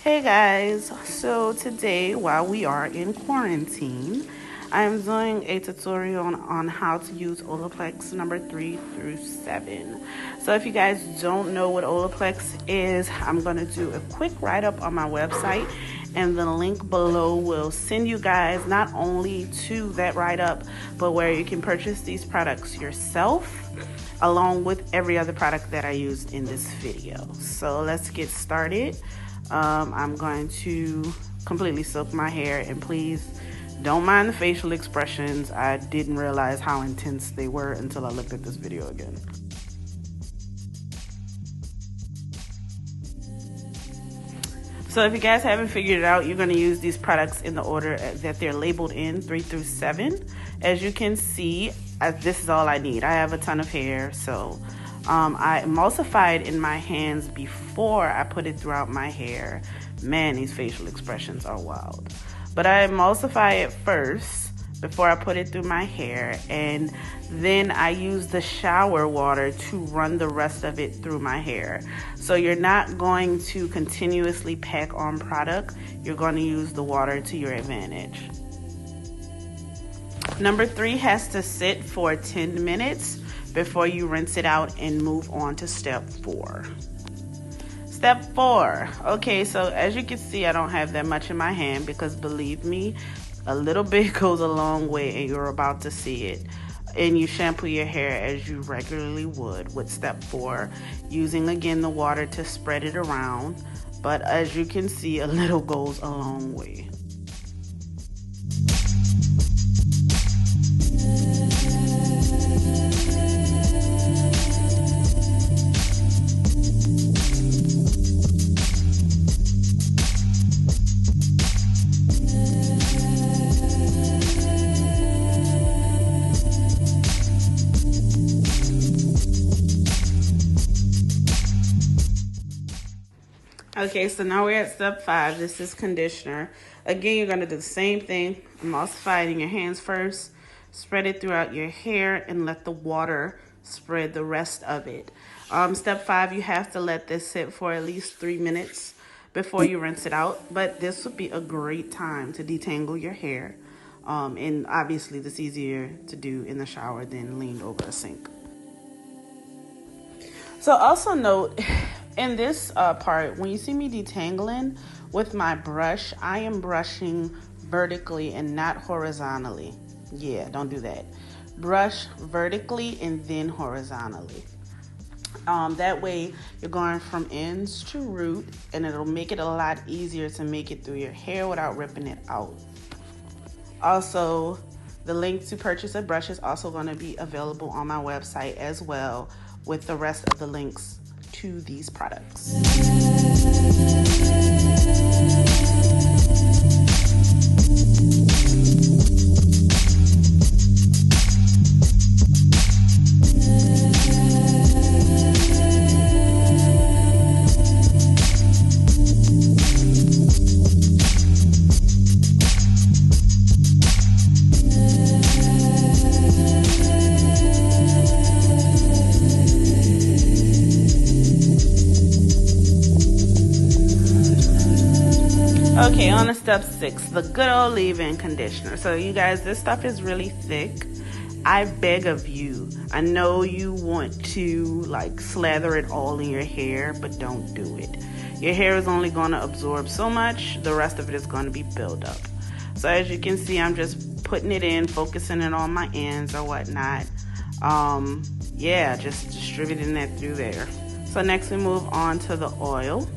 Hey guys, so today while we are in quarantine, I'm doing a tutorial on how to use Olaplex number 3 through 7. So if you guys don't know what Olaplex is, I'm going to do a quick write-up on my website, and the link below will send you guys not only to that write-up, but where you can purchase these products yourself, along with every other product that I used in this video. So let's get started. I'm going to completely soak my hair, and please don't mind the facial expressions. I didn't realize how intense they were until I looked at this video again. So if you guys haven't figured it out, you're going to use these products in the order that they're labeled in, 3 through 7. As you can see, this is all I need. I have a ton of hair, so I emulsified in my hands before I put it throughout my hair. Man, these facial expressions are wild. But I emulsify it first before I put it through my hair, and then I use the shower water to run the rest of it through my hair. So you're not going to continuously pack on product. You're going to use the water to your advantage. Number 3 has to sit for 10 minutes before you rinse it out and move on to step 4. Step 4. Okay, so as you can see, I don't have that much in my hand because, believe me, a little bit goes a long way, and you're about to see it. And you shampoo your hair as you regularly would with step 4, using again the water to spread it around. But as you can see, a little goes a long way. Okay, so now we're at step 5. This is conditioner. Again, you're going to do the same thing. Emulsify it in your hands first. Spread it throughout your hair and let the water spread the rest of it. Step 5, you have to let this sit for at least 3 minutes before you rinse it out. But this would be a great time to detangle your hair. And obviously, this is easier to do in the shower than leaned over a sink. So also note, in this part, when you see me detangling with my brush, I am brushing vertically and not horizontally. Yeah, don't do that. Brush vertically and then horizontally. That way you're going from ends to root, and it'll make it a lot easier to make it through your hair without ripping it out. Also, the link to purchase a brush is also going to be available on my website as well, with the rest of the links to these products. Okay, on to step 6, the good old leave-in conditioner. So you guys, this stuff is really thick. I beg of you, I know you want to like slather it all in your hair, but don't do it. Your hair is only going to absorb so much. The rest of it is going to be built up. So as you can see, I'm just putting it in, focusing it on my ends or whatnot. Yeah, just distributing that through there. So next we move on to the oil.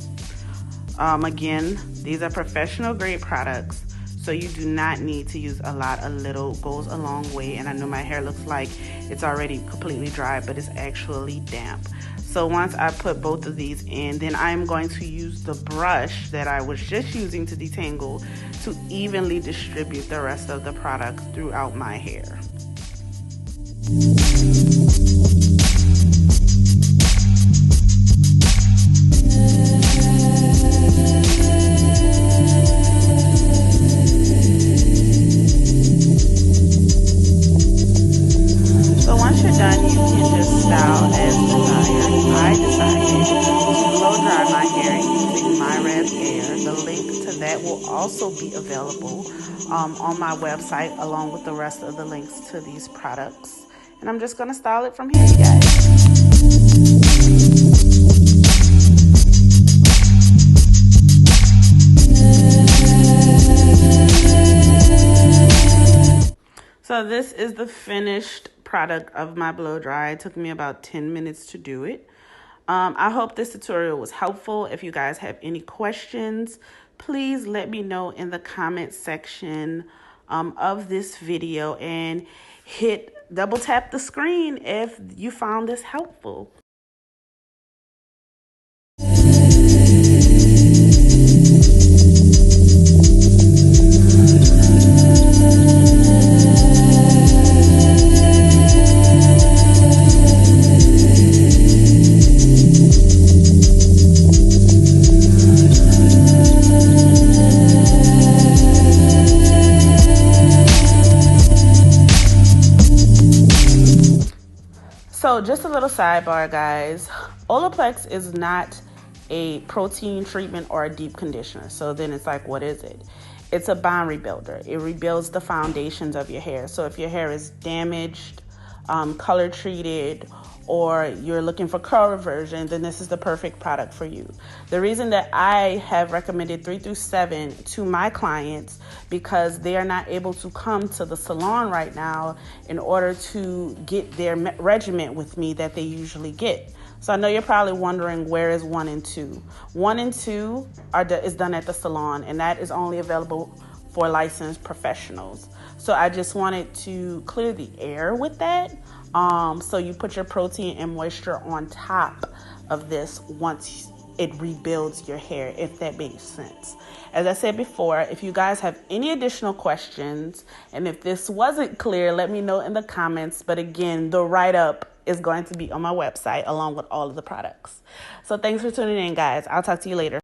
Again, these are professional grade products, so you do not need to use a lot. A little goes a long way, and I know my hair looks like it's already completely dry, but it's actually damp. So once I put both of these in, then I'm going to use the brush that I was just using to detangle to evenly distribute the rest of the product throughout my hair. I decided to blow dry my hair using my red hair. The link to that will also be available on my website, along with the rest of the links to these products. And I'm just going to style it from here, you guys. So this is the finished product of my blow dry. It took me about 10 minutes to do it. I hope this tutorial was helpful. If you guys have any questions, please let me know in the comment section of this video, and double tap the screen if you found this helpful. So just a little sidebar, guys. Olaplex is not a protein treatment or a deep conditioner. So then it's like, what is it? It's a bond rebuilder. It rebuilds the foundations of your hair. So if your hair is damaged, color treated, or you're looking for curl reversion, then this is the perfect product for you. The reason that I have recommended 3 through 7 to my clients, because they are not able to come to the salon right now in order to get their regimen with me that they usually get. So I know you're probably wondering, where is 1 and 2? 1 and 2 is done at the salon, and that is only available for licensed professionals. So I just wanted to clear the air with that. So you put your protein and moisture on top of this once it rebuilds your hair, if that makes sense. As I said before, if you guys have any additional questions, and if this wasn't clear, let me know in the comments. But again, the write-up is going to be on my website along with all of the products. So thanks for tuning in, guys. I'll talk to you later.